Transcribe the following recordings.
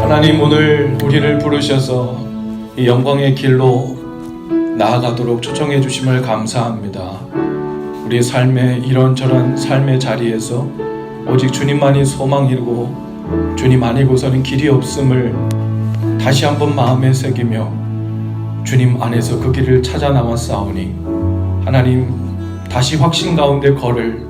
하나님, 오늘 우리를 부르셔서 이 영광의 길로 나아가도록 초청해 주심을 감사합니다. 우리 삶의 이런저런 삶의 자리에서 오직 주님만이 소망이고 주님 아니고서는 길이 없음을 다시 한번 마음에 새기며 주님 안에서 그 길을 찾아 나왔사오니 하나님, 다시 확신 가운데 걸을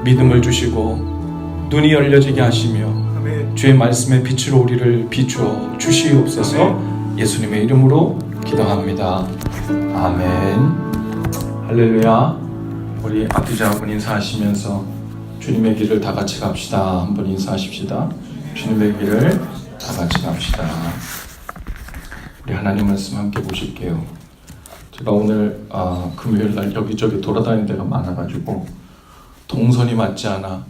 믿음을 주시고 눈이 열려지게 하시며 주의 말씀의 빛으로 우리를 비추어 주시옵소서. 예수님의 이름으로 기도합니다. 아멘. 할렐루야. 우리 앞뒤자분 인사하시면서 주님의 길을 다 같이 갑시다. 한번 인사하십시다. 주님의 길을 다 같이 갑시다. 우리 하나님 말씀 함께 보실게요. 제가 오늘 금요일날 여기저기 돌아다니는 데가 많아가지고 동선이 맞지 않아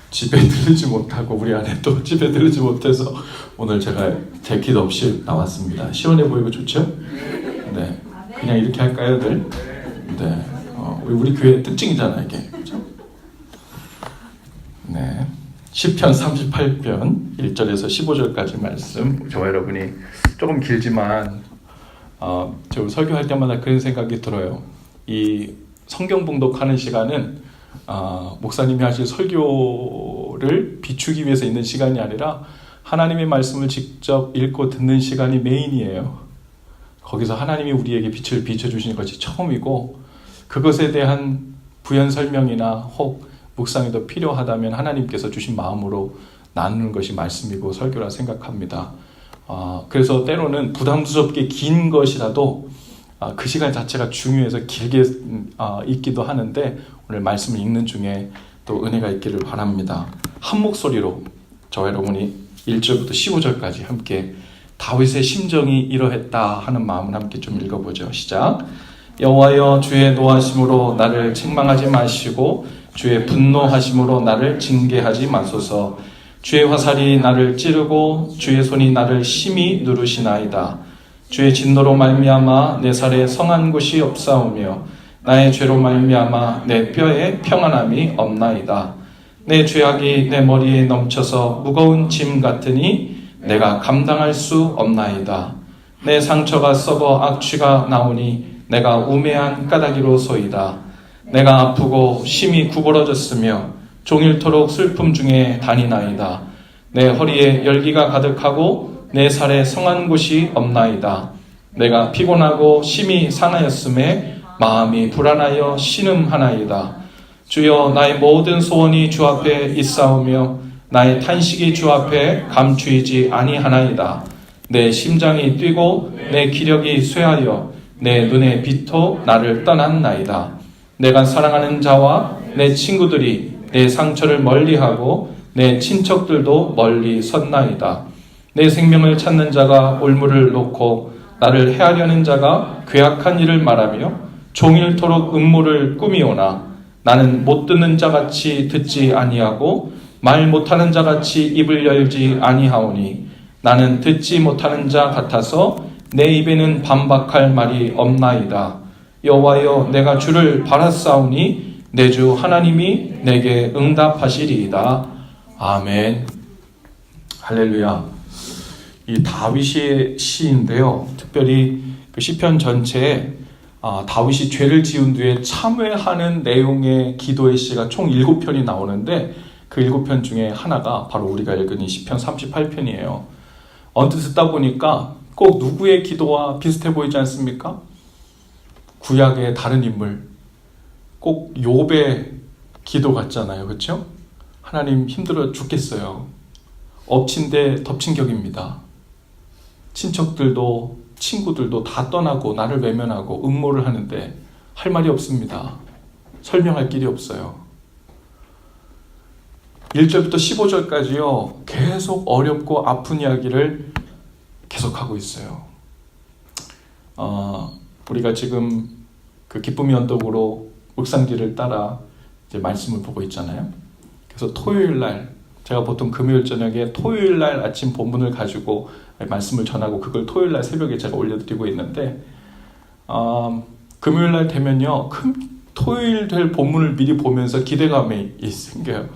집에 들르지 못하고 우리 아내도 집에 들르지 못해서 오늘 제가 대기도 없이 나왔습니다. 시원해 보이고 좋죠? 네, 그냥 이렇게 할까요, 늘? 네, 우리 교회 특징이잖아 이게, 그렇죠? 네, 시편 38편 1절에서 15절까지 말씀. 저와 여러분이 조금 길지만 저 설교할 때마다 그런 생각이 들어요. 이 성경 봉독하는 시간은 목사님이 하실 설교를 비추기 위해서 있는 시간이 아니라 하나님의 말씀을 직접 읽고 듣는 시간이 메인이에요. 거기서 하나님이 우리에게 빛을 비춰주시는 것이 처음이고, 그것에 대한 부연 설명이나 혹 묵상이 더 필요하다면 하나님께서 주신 마음으로 나누는 것이 말씀이고 설교라 생각합니다. 그래서 때로는 부담스럽게 긴 것이라도 그 시간 자체가 중요해서 길게 읽기도 하는데, 오늘 말씀을 읽는 중에 또 은혜가 있기를 바랍니다. 한 목소리로 저와 여러분이 1절부터 15절까지 함께 다윗의 심정이 이러했다 하는 마음을 함께 좀 읽어보죠. 시작. 여호와여, 주의 노하심으로 나를 책망하지 마시고 주의 분노하심으로 나를 징계하지 마소서. 주의 화살이 나를 찌르고 주의 손이 나를 심히 누르시나이다. 주의 진노로 말미암아 내 살에 성한 곳이 없사오며 나의 죄로 말미암아 내 뼈에 평안함이 없나이다. 내 죄악이 내 머리에 넘쳐서 무거운 짐 같으니 내가 감당할 수 없나이다. 내 상처가 썩어 악취가 나오니 내가 우매한 까닭이로소이다. 내가 아프고 심히 구부러졌으며 종일토록 슬픔 중에 다니나이다. 내 허리에 열기가 가득하고 내 살에 성한 곳이 없나이다. 내가 피곤하고 심히 상하였음에 마음이 불안하여 신음하나이다. 주여, 나의 모든 소원이 주 앞에 있사오며 나의 탄식이 주 앞에 감추이지 아니하나이다. 내 심장이 뛰고 내 기력이 쇠하여 내 눈의 빛도 나를 떠났나이다. 내가 사랑하는 자와 내 친구들이 내 상처를 멀리하고 내 친척들도 멀리 섰나이다. 내 생명을 찾는 자가 올무를 놓고 나를 해하려는 자가 괴악한 일을 말하며 종일토록 음모를 꾸미오나 나는 못 듣는 자같이 듣지 아니하고 말 못하는 자같이 입을 열지 아니하오니 나는 듣지 못하는 자 같아서 내 입에는 반박할 말이 없나이다. 여호와여, 내가 주를 바랐사오니 내 주 하나님이 내게 응답하시리이다. 아멘. 할렐루야. 이 다윗의 시인데요, 특별히 그 시편 전체에 다윗이 죄를 지은 뒤에 참회하는 내용의 기도의 시가 총 7편이 나오는데, 그 7편 중에 하나가 바로 우리가 읽은 이 시편 38편이에요. 언뜻 듣다 보니까 꼭 누구의 기도와 비슷해 보이지 않습니까? 구약의 다른 인물, 꼭 욥의 기도 같잖아요. 그렇죠? 하나님, 힘들어 죽겠어요. 엎친 데 덮친 격입니다. 친척들도 친구들도 다 떠나고 나를 외면하고 음모를 하는데 할 말이 없습니다. 설명할 길이 없어요. 1절부터 15절까지요, 계속 어렵고 아픈 이야기를 계속하고 있어요. 우리가 지금 그 기쁨의 언덕으로 묵상지를 따라 이제 말씀을 보고 있잖아요. 그래서 토요일 날, 제가 보통 금요일 저녁에 토요일 날 아침 본문을 가지고 말씀을 전하고 그걸 토요일 날 새벽에 제가 올려드리고 있는데, 금요일 날 되면요, 토요일 될 본문을 미리 보면서 기대감이 생겨요.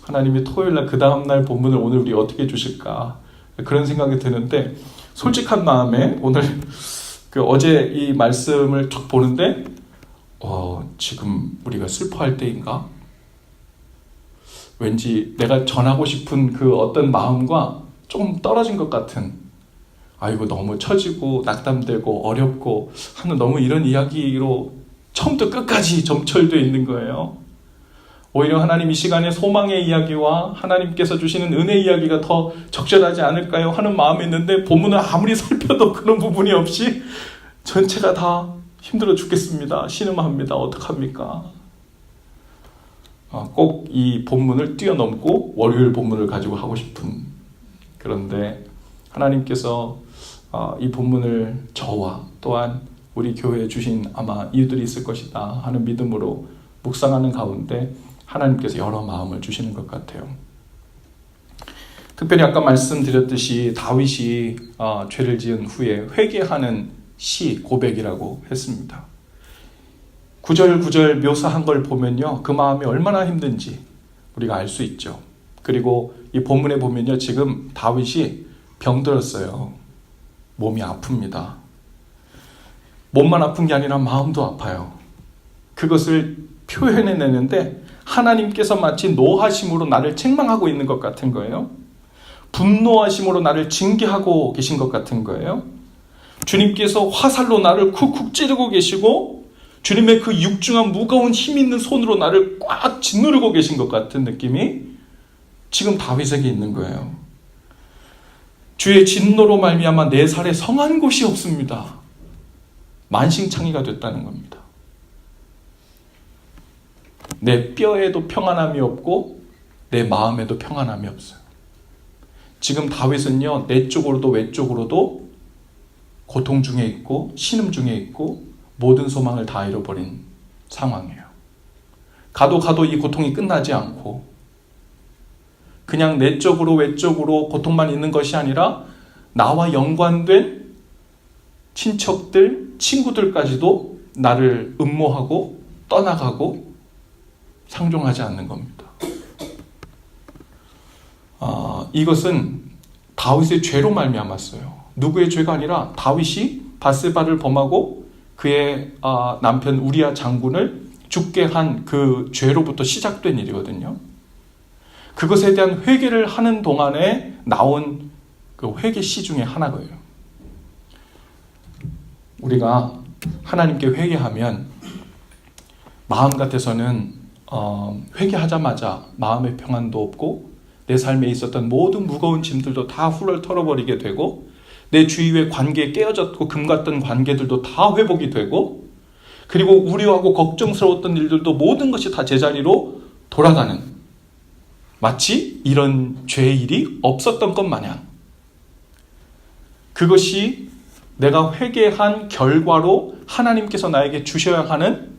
하나님이 토요일 날 그 다음 날 본문을 오늘 우리 어떻게 주실까? 그런 생각이 드는데, 솔직한 마음에 오늘 어제 이 말씀을 쭉 보는데 지금 우리가 슬퍼할 때인가? 왠지 내가 전하고 싶은 그 어떤 마음과 조금 떨어진 것 같은, 아이고 너무 처지고 낙담되고 어렵고 하는 너무 이런 이야기로 처음부터 끝까지 점철되어 있는 거예요. 오히려 하나님 이 시간에 소망의 이야기와 하나님께서 주시는 은혜 이야기가 더 적절하지 않을까요? 하는 마음이 있는데, 본문을 아무리 살펴도 그런 부분이 없이 전체가 다 힘들어 죽겠습니다. 신음합니다. 어떡합니까? 꼭 이 본문을 뛰어넘고 월요일 본문을 가지고 하고 싶은, 그런데 하나님께서 이 본문을 저와 또한 우리 교회에 주신 아마 이유들이 있을 것이다 하는 믿음으로 묵상하는 가운데 하나님께서 여러 마음을 주시는 것 같아요. 특별히 아까 말씀드렸듯이 다윗이 죄를 지은 후에 회개하는 시 고백이라고 했습니다. 구절구절 묘사한 걸 보면요, 그 마음이 얼마나 힘든지 우리가 알 수 있죠. 그리고 이 본문에 보면요, 지금 다윗이 병들었어요. 몸이 아픕니다. 몸만 아픈 게 아니라 마음도 아파요. 그것을 표현해내는데 하나님께서 마치 노하심으로 나를 책망하고 있는 것 같은 거예요. 분노하심으로 나를 징계하고 계신 것 같은 거예요. 주님께서 화살로 나를 쿡쿡 찌르고 계시고, 주님의 그 육중한 무거운 힘 있는 손으로 나를 꽉 짓누르고 계신 것 같은 느낌이 지금 다윗에게 있는 거예요. 주의 진노로 말미암아 내 살에 성한 곳이 없습니다. 만신창이가 됐다는 겁니다. 내 뼈에도 평안함이 없고 내 마음에도 평안함이 없어요. 지금 다윗은요, 내쪽으로도 외쪽으로도 고통 중에 있고 신음 중에 있고 모든 소망을 다 잃어버린 상황이에요. 가도 이 고통이 끝나지 않고, 그냥 내적으로 외적으로 고통만 있는 것이 아니라 나와 연관된 친척들, 친구들까지도 나를 음모하고 떠나가고 상종하지 않는 겁니다. 이것은 다윗의 죄로 말미암았어요. 누구의 죄가 아니라 다윗이 밧세바를 범하고 그의 남편 우리아 장군을 죽게 한 그 죄로부터 시작된 일이거든요. 그것에 대한 회개를 하는 동안에 나온 그 회개 시 중에 하나예요. 우리가 하나님께 회개하면 마음 같아서는 회개하자마자 마음의 평안도 없고 내 삶에 있었던 모든 무거운 짐들도 다 훌훌 털어버리게 되고, 내 주위의 관계에 깨어졌고 금 같던 관계들도 다 회복이 되고, 그리고 우려하고 걱정스러웠던 일들도 모든 것이 다 제자리로 돌아가는, 마치 이런 죄의 일이 없었던 것 마냥, 그것이 내가 회개한 결과로 하나님께서 나에게 주셔야 하는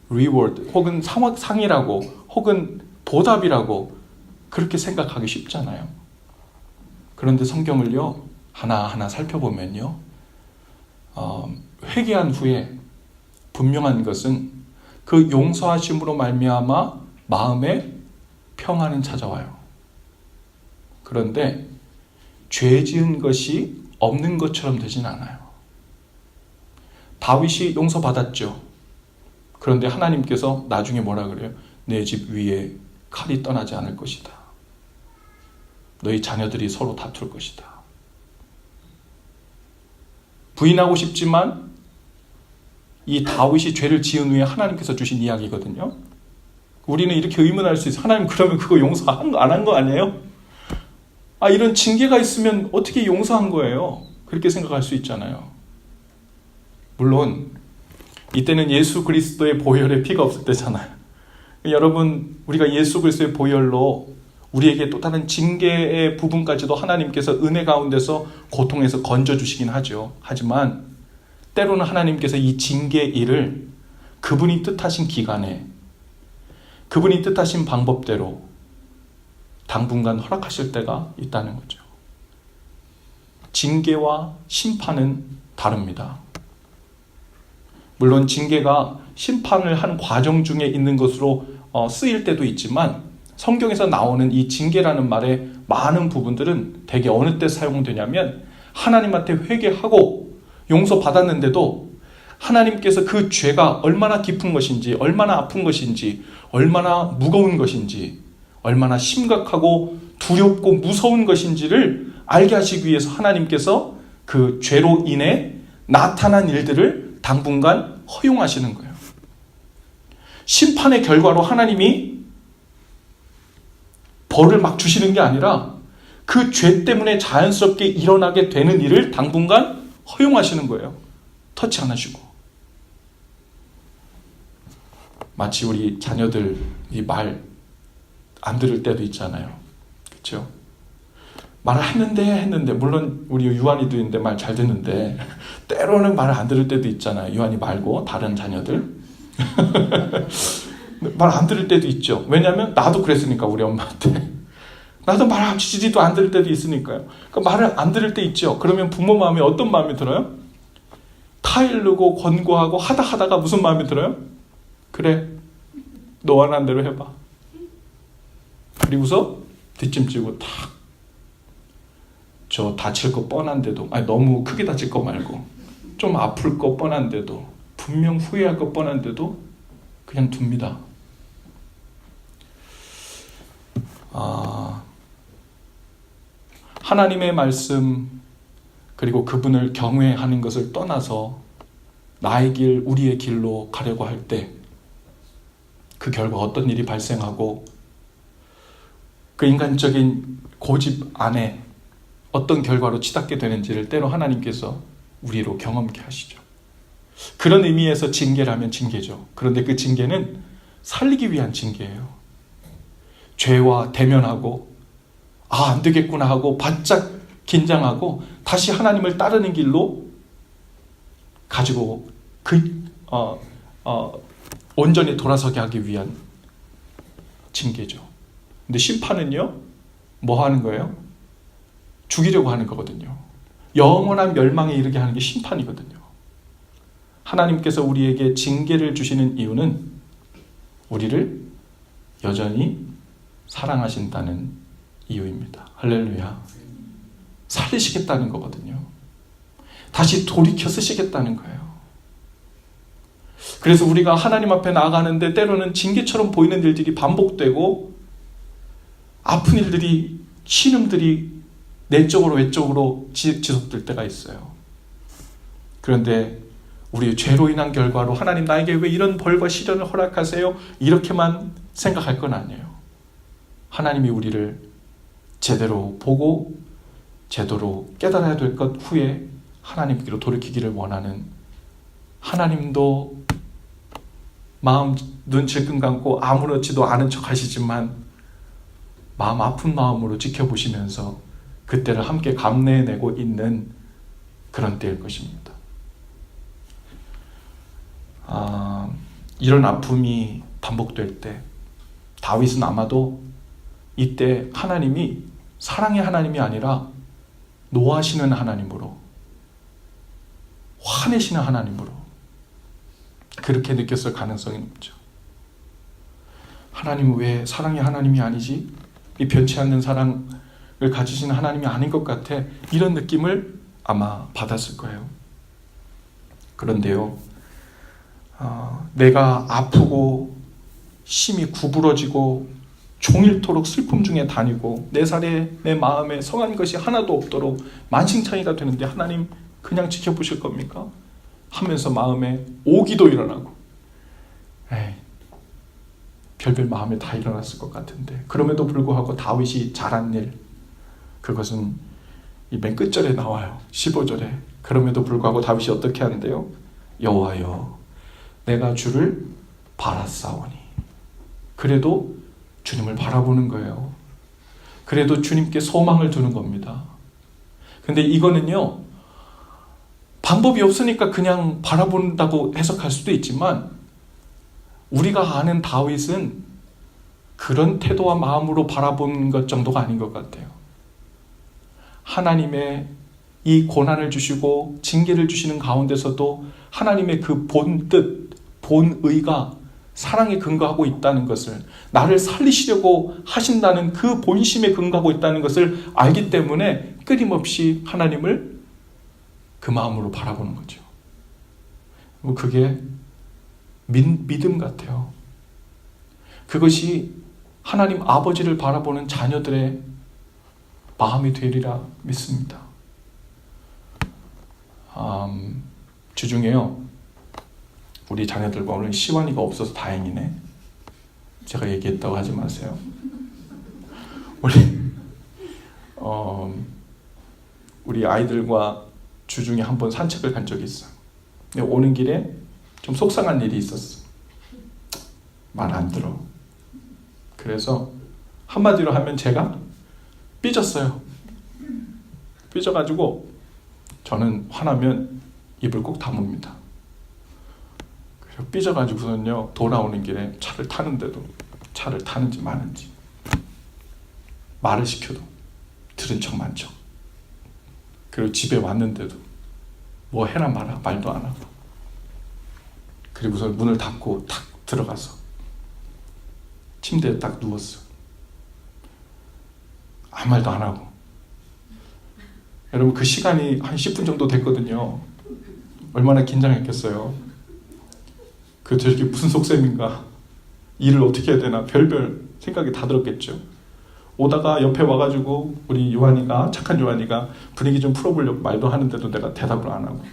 리워드 혹은 상이라고 혹은 보답이라고 그렇게 생각하기 쉽잖아요. 그런데 성경을요, 하나하나 살펴보면요, 회개한 후에 분명한 것은 그 용서하심으로 말미암아 마음에 평안은 찾아와요. 그런데 죄 지은 것이 없는 것처럼 되진 않아요. 다윗이 용서받았죠. 그런데 하나님께서 나중에 뭐라 그래요? 내 집 위에 칼이 떠나지 않을 것이다. 너희 자녀들이 서로 다툴 것이다. 부인하고 싶지만 이 다윗이 죄를 지은 후에 하나님께서 주신 이야기거든요. 우리는 이렇게 의문할 수 있어요. 하나님 그러면 그거 용서 안 한 거 아니에요? 이런 징계가 있으면 어떻게 용서한 거예요? 그렇게 생각할 수 있잖아요. 물론 이때는 예수 그리스도의 보혈의 피가 없을 때잖아요. 여러분, 우리가 예수 그리스도의 보혈로 우리에게 또 다른 징계의 부분까지도 하나님께서 은혜 가운데서 고통에서 건져주시긴 하죠. 하지만 때로는 하나님께서 이 징계 일을 그분이 뜻하신 기간에 그분이 뜻하신 방법대로 당분간 허락하실 때가 있다는 거죠. 징계와 심판은 다릅니다. 물론 징계가 심판을 하는 과정 중에 있는 것으로 쓰일 때도 있지만, 성경에서 나오는 이 징계라는 말의 많은 부분들은 대개 어느 때 사용되냐면 하나님한테 회개하고 용서받았는데도 하나님께서 그 죄가 얼마나 깊은 것인지, 얼마나 아픈 것인지, 얼마나 무거운 것인지, 얼마나 심각하고 두렵고 무서운 것인지를 알게 하시기 위해서 하나님께서 그 죄로 인해 나타난 일들을 당분간 허용하시는 거예요. 심판의 결과로 하나님이 벌을 막 주시는 게 아니라 그 죄 때문에 자연스럽게 일어나게 되는 일을 당분간 허용하시는 거예요. 터치 안 하시고. 마치 우리 자녀들이 말 안 들을 때도 있잖아요. 그렇죠? 말을 했는데 물론 우리 유한이도 있는데 말 잘 듣는데 때로는 말을 안 들을 때도 있잖아요. 유한이 말고 다른 자녀들 말 안 들을 때도 있죠. 왜냐하면 나도 그랬으니까 우리 엄마한테 나도 말 지지도 안 들을 때도 있으니까요. 그러니까 말을 안 들을 때 있죠. 그러면 부모 마음에 어떤 마음이 들어요? 타일르고 권고하고 하다가 무슨 마음이 들어요? 그래, 너 원하는 대로 해봐. 그리고서 뒷짐지고 탁, 저 다칠 거 뻔한데도, 아니 너무 크게 다칠 거 말고 좀 아플 거 뻔한데도, 분명 후회할 거 뻔한데도 그냥 둡니다. 하나님의 말씀 그리고 그분을 경외하는 것을 떠나서 나의 길, 우리의 길로 가려고 할 때 그 결과 어떤 일이 발생하고 그 인간적인 고집 안에 어떤 결과로 치닫게 되는지를 때로 하나님께서 우리로 경험케 하시죠. 그런 의미에서 징계라면 징계죠. 그런데 그 징계는 살리기 위한 징계예요. 죄와 대면하고 안 되겠구나 하고 바짝 긴장하고 다시 하나님을 따르는 길로 가지고 온전히 돌아서게 하기 위한 징계죠. 근데 심판은요, 뭐 하는 거예요? 죽이려고 하는 거거든요. 영원한 멸망에 이르게 하는 게 심판이거든요. 하나님께서 우리에게 징계를 주시는 이유는 우리를 여전히 사랑하신다는 이유입니다. 할렐루야. 살리시겠다는 거거든요. 다시 돌이켜 쓰시겠다는 거예요. 그래서 우리가 하나님 앞에 나아가는데 때로는 징계처럼 보이는 일들이 반복되고 아픈 일들이, 신음들이 내적으로 외적으로 지속될 때가 있어요. 그런데 우리의 죄로 인한 결과로 하나님 나에게 왜 이런 벌과 시련을 허락하세요? 이렇게만 생각할 건 아니에요. 하나님이 우리를 제대로 보고 제대로 깨달아야 될 것 후에 하나님께로 돌이키기를 원하는, 하나님도 마음 눈 질끈 감고 아무렇지도 않은 척 하시지만 마음 아픈 마음으로 지켜보시면서 그때를 함께 감내해내고 있는 그런 때일 것입니다. 이런 아픔이 반복될 때 다윗은 아마도 이때 하나님이 사랑의 하나님이 아니라 노하시는 하나님으로, 화내시는 하나님으로 그렇게 느꼈을 가능성이 높죠. 하나님은 왜 사랑의 하나님이 아니지? 이 변치 않는 사랑을 가지시는 하나님이 아닌 것 같아. 이런 느낌을 아마 받았을 거예요. 그런데요, 내가 아프고 심히 구부러지고 종일토록 슬픔 중에 다니고 내 살에 내 마음에 성한 것이 하나도 없도록 만신창이가 되는데 하나님 그냥 지켜보실 겁니까? 하면서 마음에 오기도 일어나고 별별 마음에 다 일어났을 것 같은데, 그럼에도 불구하고 다윗이 잘한 일, 그것은 이 맨 끝절에 나와요. 15절에. 그럼에도 불구하고 다윗이 어떻게 하는데요? 여호와여, 내가 주를 바라싸우니. 그래도 주님을 바라보는 거예요. 그래도 주님께 소망을 두는 겁니다. 근데 이거는요, 방법이 없으니까 그냥 바라본다고 해석할 수도 있지만 우리가 아는 다윗은 그런 태도와 마음으로 바라본 것 정도가 아닌 것 같아요. 하나님의 이 고난을 주시고 징계를 주시는 가운데서도 하나님의 그 본뜻, 본의가 사랑에 근거하고 있다는 것을, 나를 살리시려고 하신다는 그 본심에 근거하고 있다는 것을 알기 때문에 끊임없이 하나님을 그 마음으로 바라보는 거죠. 그게 믿음 같아요. 그것이 하나님 아버지를 바라보는 자녀들의 마음이 되리라 믿습니다. 주중에요, 우리 자녀들과 오늘 시완이가 없어서 다행이네. 제가 얘기했다고 하지 마세요. 우리 아이들과 주중에 한번 산책을 간 적이 있어. 근데 오는 길에 좀 속상한 일이 있었어. 말 안 들어. 그래서 한마디로 하면 제가 삐졌어요. 삐져가지고 저는 화나면 입을 꼭 다뭅니다. 그래서 삐져가지고서는요, 돌아오는 길에 차를 타는데도 차를 타는지 마는지, 말을 시켜도 들은 척만 척. 그리고 집에 왔는데도 뭐 해라 마라 말도 안 하고, 그리고서 문을 닫고 탁 들어가서 침대에 딱 누웠어. 아무 말도 안 하고. 여러분, 그 시간이 한 10분 정도 됐거든요. 얼마나 긴장했겠어요. 그 저게 무슨 속셈인가, 일을 어떻게 해야 되나, 별별 생각이 다 들었겠죠. 오다가 옆에 와가지고 우리 요한이가, 착한 요한이가 분위기 좀 풀어보려고 말도 하는데도 내가 대답을 안 하고,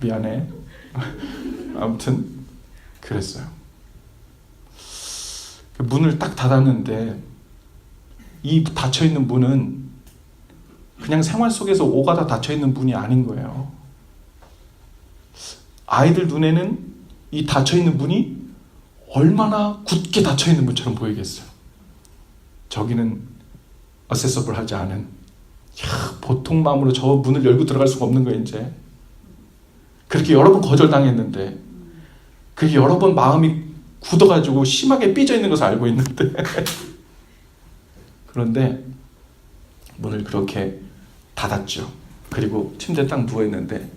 미안해. 아무튼 그랬어요. 문을 딱 닫았는데 이 닫혀있는 문은 그냥 생활 속에서 오가다 닫혀있는 문이 아닌 거예요. 아이들 눈에는 이 닫혀있는 문이 얼마나 굳게 닫혀있는 문처럼 보이겠어요. 저기는 어세서블 하지 않은, 보통 마음으로 저 문을 열고 들어갈 수가 없는 거예요. 이제 그렇게 여러 번 거절당했는데, 그게 여러 번 마음이 굳어가지고 심하게 삐져 있는 것을 알고 있는데 그런데 문을 그렇게 닫았죠. 그리고 침대에 딱 누워있는데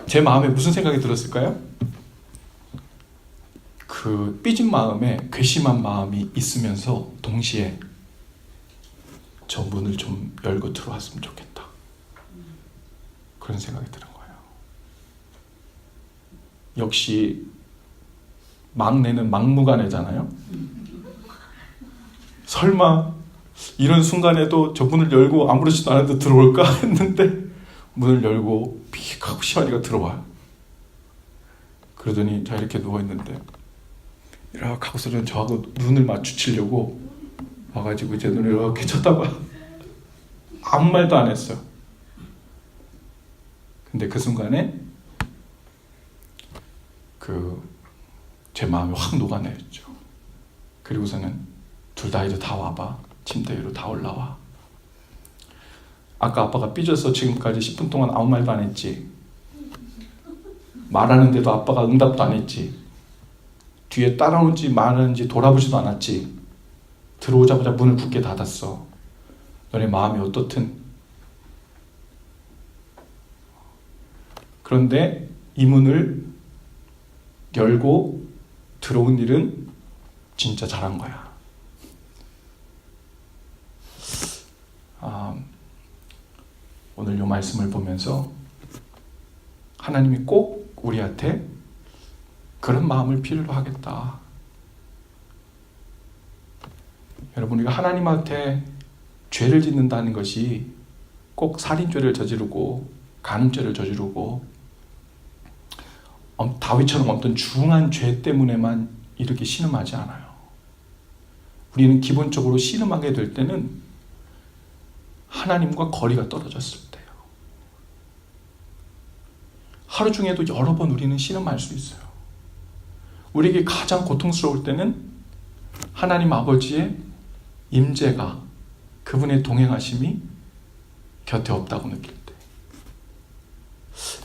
제 마음에 무슨 생각이 들었을까요? 그 삐진 마음에 괘씸한 마음이 있으면서 동시에 저 문을 좀 열고 들어왔으면 좋겠다, 그런 생각이 드는 거예요. 역시 막내는 막무가내잖아요. 설마 이런 순간에도 저 문을 열고 아무렇지도 않은데 들어올까 했는데 문을 열고 픽 하고 시완이가 들어와요. 그러더니 자 이렇게 누워있는데 이렇게 하고서는 저하고 눈을 마주치려고 와가지고 제 눈을 이렇게 쳐다봐. 아무 말도 안 했어요. 근데 그 순간에 제 마음이 확 녹아내렸죠. 그리고서는 둘 다 이제 다 와봐. 침대 위로 다 올라와. 아까 아빠가 삐져서 지금까지 10분 동안 아무 말도 안 했지. 말하는데도 아빠가 응답도 안 했지. 뒤에 따라오는지 말하는지 돌아보지도 않았지. 들어오자마자 문을 굳게 닫았어. 너네 마음이 어떻든. 그런데 이 문을 열고 들어온 일은 진짜 잘한 거야. 오늘 이 말씀을 보면서 하나님이 꼭 우리한테 그런 마음을 필요로 하겠다. 여러분, 우리가 하나님한테 죄를 짓는다는 것이 꼭 살인죄를 저지르고 간음죄를 저지르고 다윗처럼 어떤 중한 죄 때문에만 이렇게 신음하지 않아요. 우리는 기본적으로 신음하게 될 때는 하나님과 거리가 떨어졌을 때예요. 하루 중에도 여러 번 우리는 신음할 수 있어요. 우리에게 가장 고통스러울 때는 하나님 아버지의 임재가, 그분의 동행하심이 곁에 없다고 느낄 때,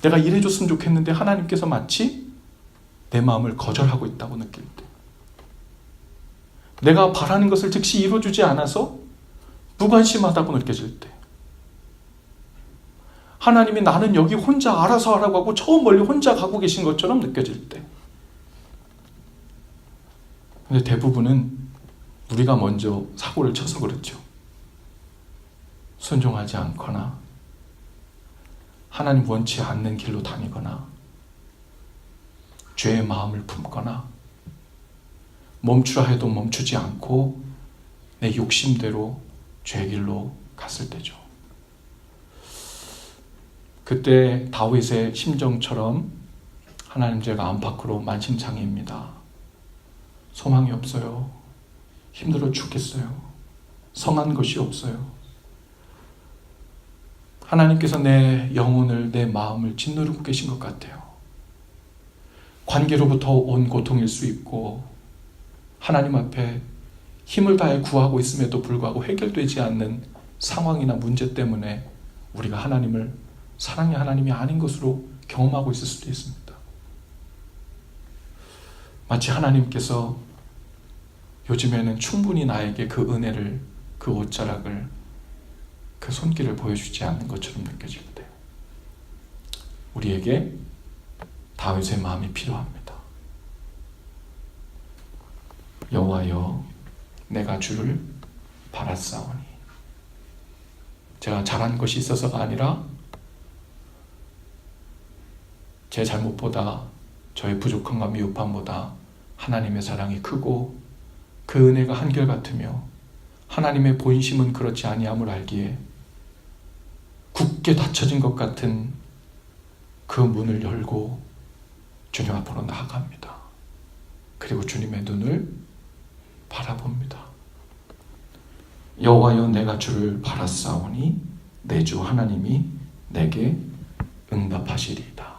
내가 이래줬으면 좋겠는데 하나님께서 마치 내 마음을 거절하고 있다고 느낄 때, 내가 바라는 것을 즉시 이루어주지 않아서 무관심하다고 느껴질 때, 하나님이 나는 여기 혼자 알아서 하라고 하고 저 멀리 혼자 가고 계신 것처럼 느껴질 때, 근데 대부분은 우리가 먼저 사고를 쳐서 그렇죠. 순종하지 않거나 하나님 원치 않는 길로 다니거나 죄의 마음을 품거나 멈추라 해도 멈추지 않고 내 욕심대로 죄의 길로 갔을 때죠. 그때 다윗의 심정처럼 하나님, 제가 안팎으로 만신창이입니다. 소망이 없어요. 힘들어 죽겠어요. 성한 것이 없어요. 하나님께서 내 영혼을, 내 마음을 짓누르고 계신 것 같아요. 관계로부터 온 고통일 수 있고 하나님 앞에 힘을 다해 구하고 있음에도 불구하고 해결되지 않는 상황이나 문제 때문에 우리가 하나님을 사랑의 하나님이 아닌 것으로 경험하고 있을 수도 있습니다. 마치 하나님께서 요즘에는 충분히 나에게 그 은혜를, 그 옷자락을, 그 손길을 보여주지 않는 것처럼 느껴지는데요. 우리에게 다윗의 마음이 필요합니다. 여호와여, 내가 주를 바랐사오니. 제가 잘한 것이 있어서가 아니라 제 잘못보다, 저의 부족함과 미흡함보다 하나님의 사랑이 크고 그 은혜가 한결같으며 하나님의 본심은 그렇지 아니함을 알기에 굳게 닫혀진 것 같은 그 문을 열고 주님 앞으로 나아갑니다. 그리고 주님의 눈을 바라봅니다. 여호와여, 내가 주를 바랐사오니 내 주 하나님이 내게 응답하시리이다.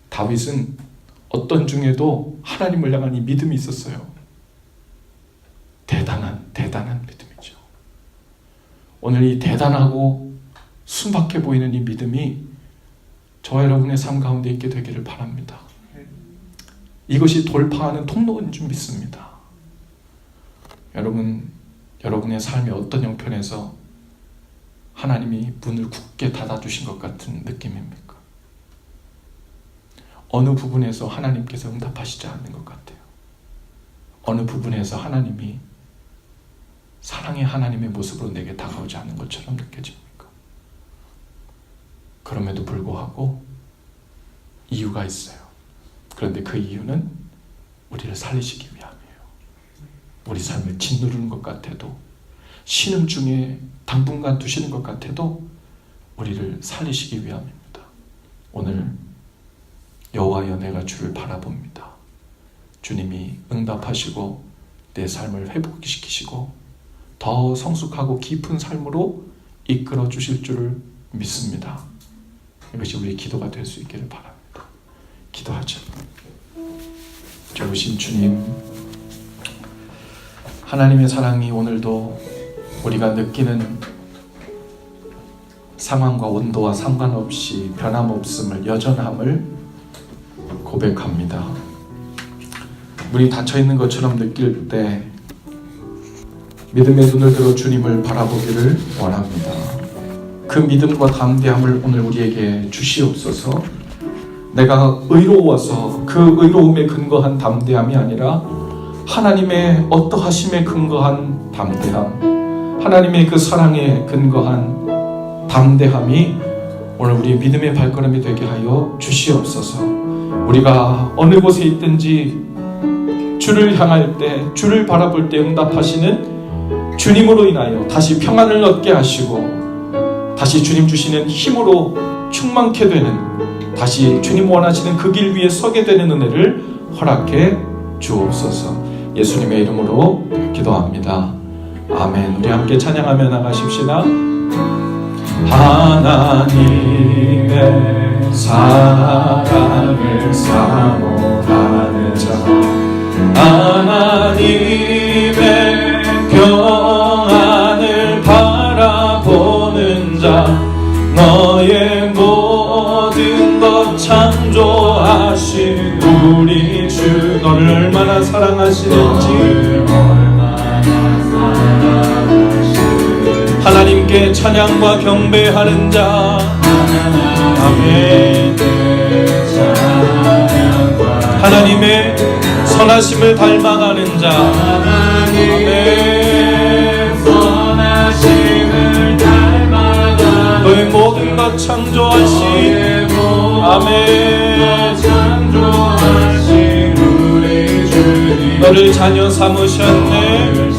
다윗은 어떤 중에도 하나님을 향한 이 믿음이 있었어요. 대단한 믿음이죠. 오늘 이 대단하고 순박해 보이는 이 믿음이 저와 여러분의 삶 가운데 있게 되기를 바랍니다. 이것이 돌파하는 통로인 줄 믿습니다. 여러분의 삶의 어떤 형편에서 하나님이 문을 굳게 닫아주신 것 같은 느낌입니까? 어느 부분에서 하나님께서 응답하시지 않는 것 같아요. 어느 부분에서 하나님이 사랑의 하나님의 모습으로 내게 다가오지 않는 것처럼 느껴집니까? 그럼에도 불구하고 이유가 있어요. 그런데 그 이유는 우리를 살리시기 위함이에요. 우리 삶을 짓누르는 것 같아도, 신음중에 당분간 두시는 것 같아도 우리를 살리시기 위함입니다. 오늘 여호와여, 내가 주를 바라봅니다. 주님이 응답하시고 내 삶을 회복시키시고 더 성숙하고 깊은 삶으로 이끌어 주실 줄을 믿습니다. 이것이 우리의 기도가 될 수 있기를 바랍니다. 기도하죠. 좋으신 주님, 하나님의 사랑이 오늘도 우리가 느끼는 상황과 온도와 상관없이 변함없음을, 여전함을 고백합니다. 문이 닫혀있는 것처럼 느낄 때 믿음의 눈을 들어 주님을 바라보기를 원합니다. 그 믿음과 담대함을 오늘 우리에게 주시옵소서. 내가 의로워서 그 의로움에 근거한 담대함이 아니라 하나님의 어떠하심에 근거한 담대함, 하나님의 그 사랑에 근거한 담대함이 오늘 우리 믿음의 발걸음이 되게 하여 주시옵소서. 우리가 어느 곳에 있든지 주를 향할 때, 주를 바라볼 때 응답하시는 주님으로 인하여 다시 평안을 얻게 하시고 다시 주님 주시는 힘으로 충만케 되는, 다시 주님 원하시는 그 길 위에 서게 되는 은혜를 허락해 주옵소서. 예수님의 이름으로 기도합니다. 아멘. 우리 함께 찬양하며 나가십시다. 하나님의 사랑을 사모하는 자, 하나님의 평안을 바라보는 자, 너의 모든 것 창조하신 우리 주, 너를 얼마나 사랑하시는지 하나님께 찬양과 경배하는 자, 아멘. 하나님의 선하심을 닮아가는 자. 아멘. 선하심을 닮아가는 너의 모든 것 창조하신 아멘. 창조하신 우리 주님 너를 자녀 삼으셨네.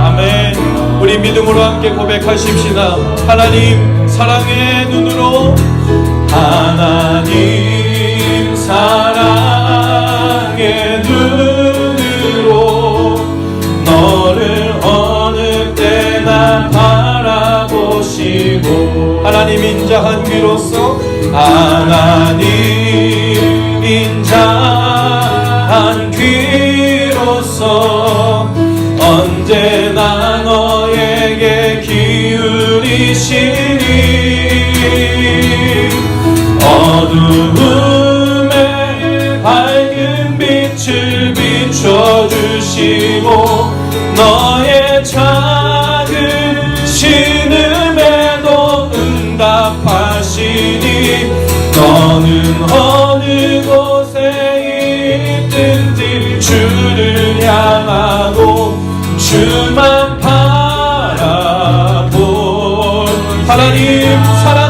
아멘. 우리 믿음으로 함께 고백하십시다. 하나님 사랑의 눈으로, 하나님 사랑의 눈으로 너를 어느 때나 바라보시고, 하나님 인자한 귀로서, 하나님 인자한 귀로서 언제나 너에게 기울이시니 어두움에 밝은 빛을 비춰주시고 너의 작은 신음에도 응답하시니 너는 어느 곳에 있든지 주를 향하고 주만 바라볼 하나님 사랑